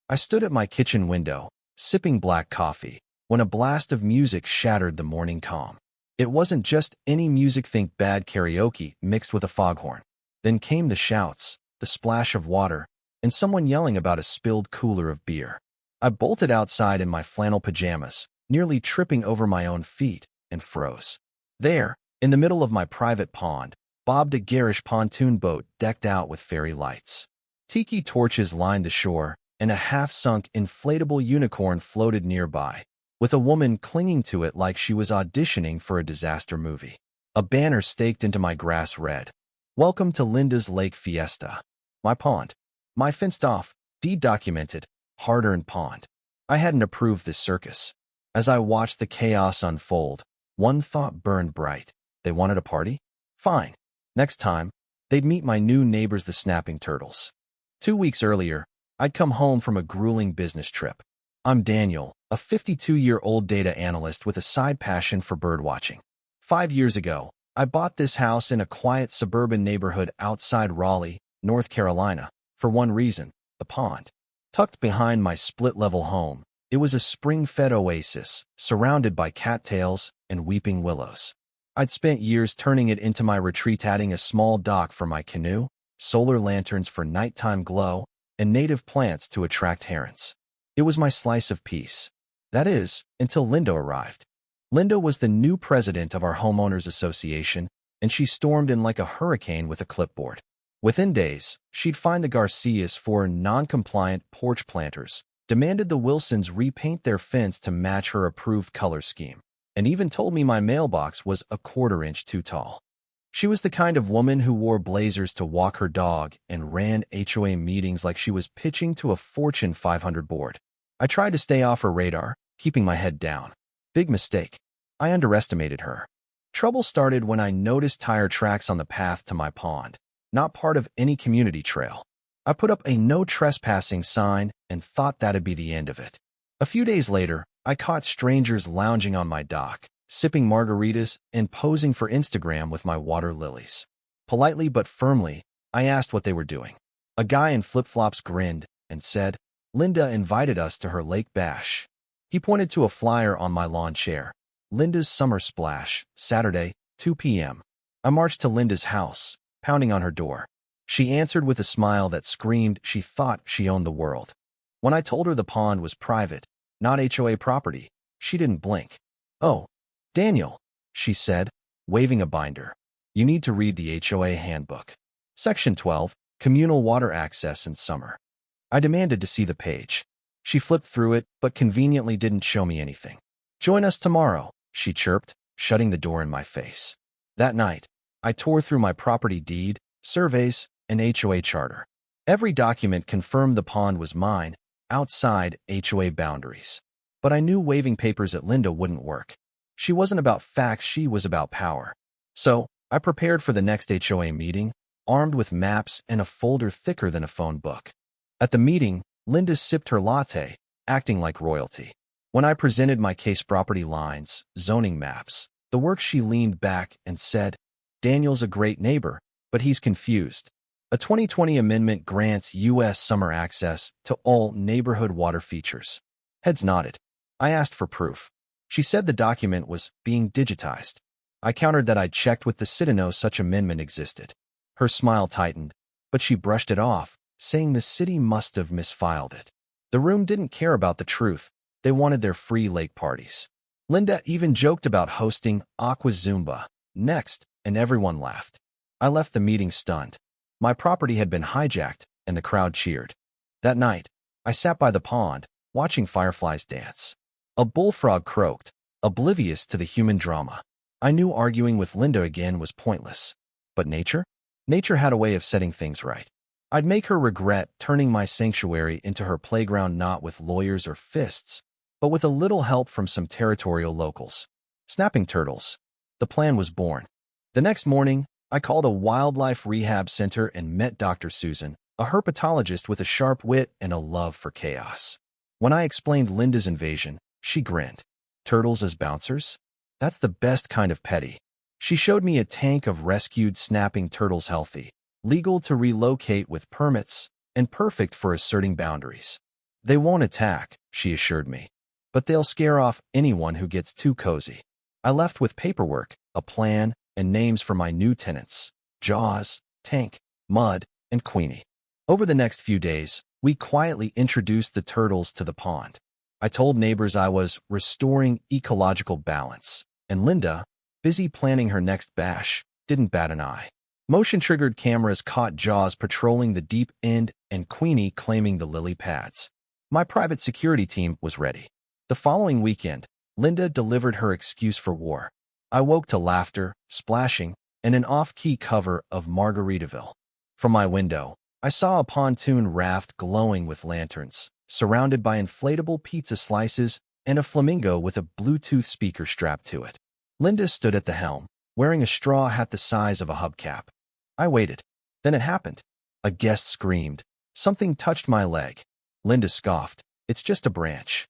I stood at my kitchen window, sipping black coffee, when a blast of music shattered the morning calm. It wasn't just any music, think bad karaoke mixed with a foghorn. Then came the shouts, the splash of water, and someone yelling about a spilled cooler of beer. I bolted outside in my flannel pajamas, nearly tripping over my own feet, and froze. There, in the middle of my private pond, bobbed a garish pontoon boat decked out with fairy lights. Tiki torches lined the shore, and a half-sunk inflatable unicorn floated nearby, with a woman clinging to it like she was auditioning for a disaster movie. A banner staked into my grass read, "Welcome to Linda's Lake Fiesta." My pond. My fenced-off, deed-documented, hard-earned pond. I hadn't approved this circus. As I watched the chaos unfold, one thought burned bright. They wanted a party? Fine. Next time, they'd meet my new neighbors, the snapping turtles. 2 weeks earlier, I'd come home from a grueling business trip. I'm Daniel, a 52-year-old data analyst with a side passion for birdwatching. 5 years ago, I bought this house in a quiet suburban neighborhood outside Raleigh, North Carolina, for one reason: the pond. Tucked behind my split-level home, it was a spring-fed oasis, surrounded by cattails and weeping willows. I'd spent years turning it into my retreat, adding a small dock for my canoe, solar lanterns for nighttime glow, and native plants to attract herons. It was my slice of peace. That is, until Linda arrived. Linda was the new president of our homeowners association, and she stormed in like a hurricane with a clipboard. Within days, she'd fined the Garcias for non-compliant porch planters, demanded the Wilsons repaint their fence to match her approved color scheme, and even told me my mailbox was a quarter-inch too tall. She was the kind of woman who wore blazers to walk her dog and ran HOA meetings like she was pitching to a Fortune 500 board. I tried to stay off her radar, keeping my head down. Big mistake. I underestimated her. Trouble started when I noticed tire tracks on the path to my pond, not part of any community trail. I put up a no trespassing sign and thought that'd be the end of it. A few days later, I caught strangers lounging on my dock, sipping margaritas and posing for Instagram with my water lilies. Politely but firmly, I asked what they were doing. A guy in flip-flops grinned and said, "Linda invited us to her lake bash." He pointed to a flyer on my lawn chair. Linda's Summer Splash, Saturday, 2 p.m. I marched to Linda's house, pounding on her door. She answered with a smile that screamed she thought she owned the world. When I told her the pond was private, not HOA property, she didn't blink. "Oh, Daniel," she said, waving a binder. "You need to read the HOA handbook. Section 12, Communal Water Access in Summer." I demanded to see the page. She flipped through it, but conveniently didn't show me anything. "Join us tomorrow," she chirped, shutting the door in my face. That night, I tore through my property deed, surveys, and HOA charter. Every document confirmed the pond was mine, outside HOA boundaries. But I knew waving papers at Linda wouldn't work. She wasn't about facts, she was about power. So, I prepared for the next HOA meeting, armed with maps and a folder thicker than a phone book. At the meeting, Linda sipped her latte, acting like royalty. When I presented my case, property lines, zoning maps, the work, she leaned back and said, "Daniel's a great neighbor, but he's confused. A 2020 amendment grants U.S. summer access to all neighborhood water features." Heads nodded. I asked for proof. She said the document was being digitized. I countered that I'd checked with the city, no such amendment existed. Her smile tightened, but she brushed it off, saying the city must have misfiled it. The room didn't care about the truth. They wanted their free lake parties. Linda even joked about hosting Aqua Zumba next, and everyone laughed. I left the meeting stunned. My property had been hijacked, and the crowd cheered. That night, I sat by the pond, watching fireflies dance. A bullfrog croaked, oblivious to the human drama. I knew arguing with Linda again was pointless. But nature? Nature had a way of setting things right. I'd make her regret turning my sanctuary into her playground, not with lawyers or fists, but with a little help from some territorial locals. Snapping turtles. The plan was born. The next morning, I called a wildlife rehab center and met Dr. Susan, a herpetologist with a sharp wit and a love for chaos. When I explained Linda's invasion, she grinned. "Turtles as bouncers? That's the best kind of petty." She showed me a tank of rescued snapping turtles, healthy, legal to relocate with permits, and perfect for asserting boundaries. They won't attack, she assured me. But they'll scare off anyone who gets too cozy. I left with paperwork, a plan, and names for my new tenants: Jaws, Tank, Mud, and Queenie. Over the next few days, we quietly introduced the turtles to the pond. I told neighbors I was restoring ecological balance, and Linda, busy planning her next bash, didn't bat an eye. Motion-triggered cameras caught Jaws patrolling the deep end and Queenie claiming the lily pads. My private security team was ready. The following weekend, Linda delivered her excuse for war. I woke to laughter, splashing, and an off-key cover of Margaritaville. From my window, I saw a pontoon raft glowing with lanterns, surrounded by inflatable pizza slices and a flamingo with a Bluetooth speaker strapped to it. Linda stood at the helm, wearing a straw hat the size of a hubcap. I waited. Then it happened. A guest screamed. Something touched my leg. Linda scoffed. It's just a branch.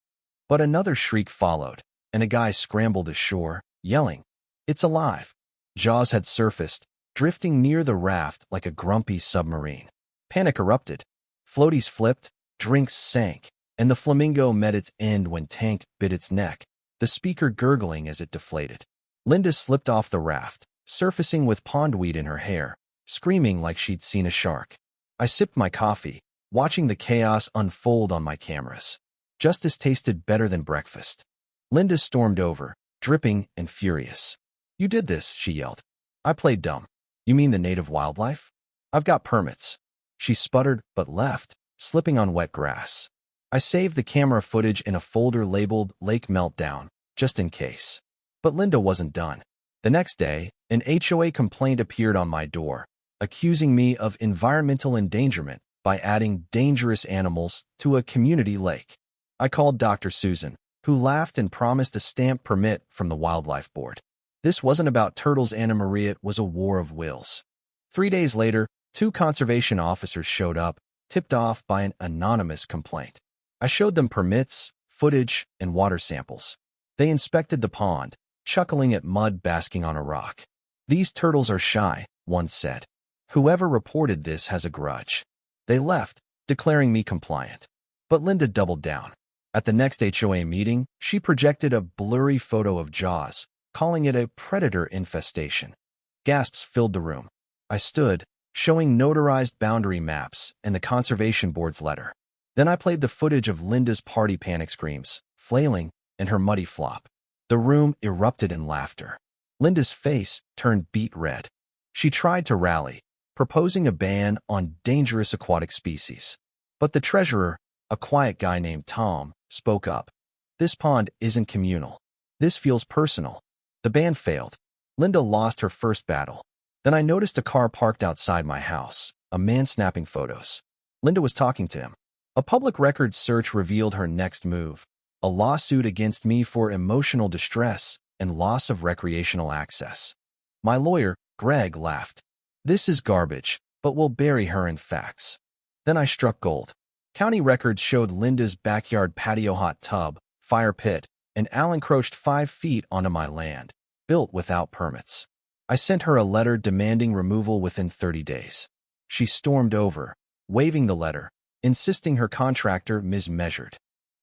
But another shriek followed, and a guy scrambled ashore, yelling, "It's alive!" Jaws had surfaced, drifting near the raft like a grumpy submarine. Panic erupted. Floaties flipped, drinks sank, and the flamingo met its end when Tank bit its neck, the speaker gurgling as it deflated. Linda slipped off the raft, surfacing with pondweed in her hair, screaming like she'd seen a shark. I sipped my coffee, watching the chaos unfold on my cameras. Justice tasted better than breakfast. Linda stormed over, dripping and furious. "You did this," she yelled. I played dumb. "You mean the native wildlife? I've got permits." She sputtered but left, slipping on wet grass. I saved the camera footage in a folder labeled Lake Meltdown, just in case. But Linda wasn't done. The next day, an HOA complaint appeared on my door, accusing me of environmental endangerment by adding dangerous animals to a community lake. I called Dr. Susan, who laughed and promised a stamp permit from the Wildlife Board. This wasn't about turtles, Anna Maria, it was a war of wills. 3 days later, 2 conservation officers showed up, tipped off by an anonymous complaint. I showed them permits, footage, and water samples. They inspected the pond, chuckling at mud basking on a rock. "These turtles are shy," one said. "Whoever reported this has a grudge." They left, declaring me compliant. But Linda doubled down. At the next HOA meeting, she projected a blurry photo of Jaws, calling it a predator infestation. Gasps filled the room. I stood, showing notarized boundary maps and the Conservation Board's letter. Then I played the footage of Linda's party panic screams, flailing, and her muddy flop. The room erupted in laughter. Linda's face turned beet red. She tried to rally, proposing a ban on dangerous aquatic species. But the treasurer, a quiet guy named Tom, spoke up. "This pond isn't communal. This feels personal." The ban failed. Linda lost her first battle. Then I noticed a car parked outside my house, a man snapping photos. Linda was talking to him. A public records search revealed her next move: a lawsuit against me for emotional distress and loss of recreational access. My lawyer, Greg, laughed. "This is garbage, but we'll bury her in facts." Then I struck gold. County records showed Linda's backyard patio hot tub, fire pit, and Al encroached 5 feet onto my land, built without permits. I sent her a letter demanding removal within 30 days. She stormed over, waving the letter, insisting her contractor mismeasured.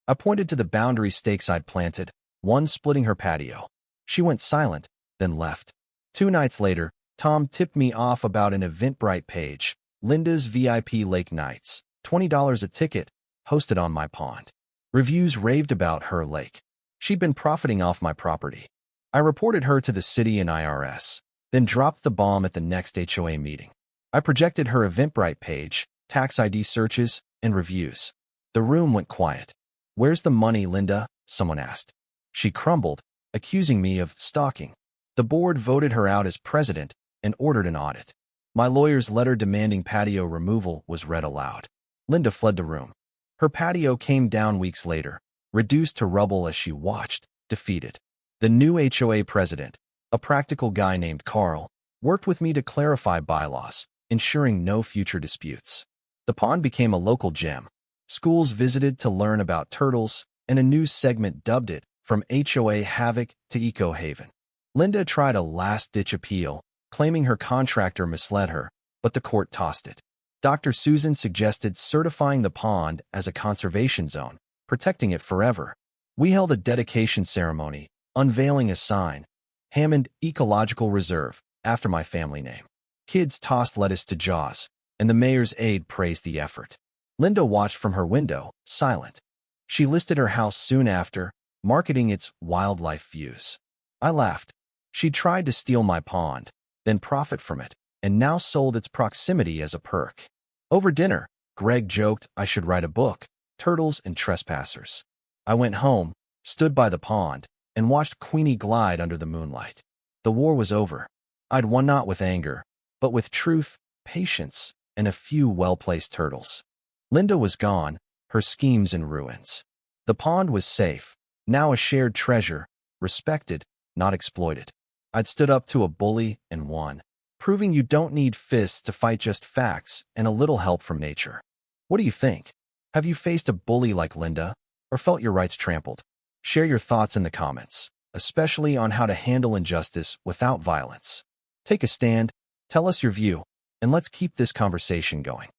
I pointed to the boundary stakes I'd planted, one splitting her patio. She went silent, then left. 2 nights later, Tom tipped me off about an Eventbrite page, Linda's VIP Lake Nights, $20 a ticket, hosted on my pond. Reviews raved about her lake. She'd been profiting off my property. I reported her to the city and IRS, then dropped the bomb at the next HOA meeting. I projected her Eventbrite page, tax ID searches, and reviews. The room went quiet. "Where's the money, Linda?" someone asked. She crumbled, accusing me of stalking. The board voted her out as president and ordered an audit. My lawyer's letter demanding patio removal was read aloud. Linda fled the room. Her patio came down weeks later, reduced to rubble as she watched, defeated. The new HOA president, a practical guy named Carl, worked with me to clarify bylaws, ensuring no future disputes. The pond became a local gem. Schools visited to learn about turtles, and a news segment dubbed it From HOA Havoc to Eco Haven. Linda tried a last-ditch appeal, claiming her contractor misled her, but the court tossed it. Dr. Susan suggested certifying the pond as a conservation zone, protecting it forever. We held a dedication ceremony, unveiling a sign, Hammond Ecological Reserve, after my family name. Kids tossed lettuce to Jaws, and the mayor's aide praised the effort. Linda watched from her window, silent. She listed her house soon after, marketing its wildlife views. I laughed. She tried to steal my pond, then profit from it, and now sold its proximity as a perk. Over dinner, Greg joked I should write a book, Turtles and Trespassers. I went home, stood by the pond, and watched Queenie glide under the moonlight. The war was over. I'd won not with anger, but with truth, patience, and a few well-placed turtles. Linda was gone, her schemes in ruins. The pond was safe, now a shared treasure, respected, not exploited. I'd stood up to a bully and won, proving you don't need fists to fight, just facts and a little help from nature. What do you think? Have you faced a bully like Linda, or felt your rights trampled? Share your thoughts in the comments, especially on how to handle injustice without violence. Take a stand, tell us your view, and let's keep this conversation going.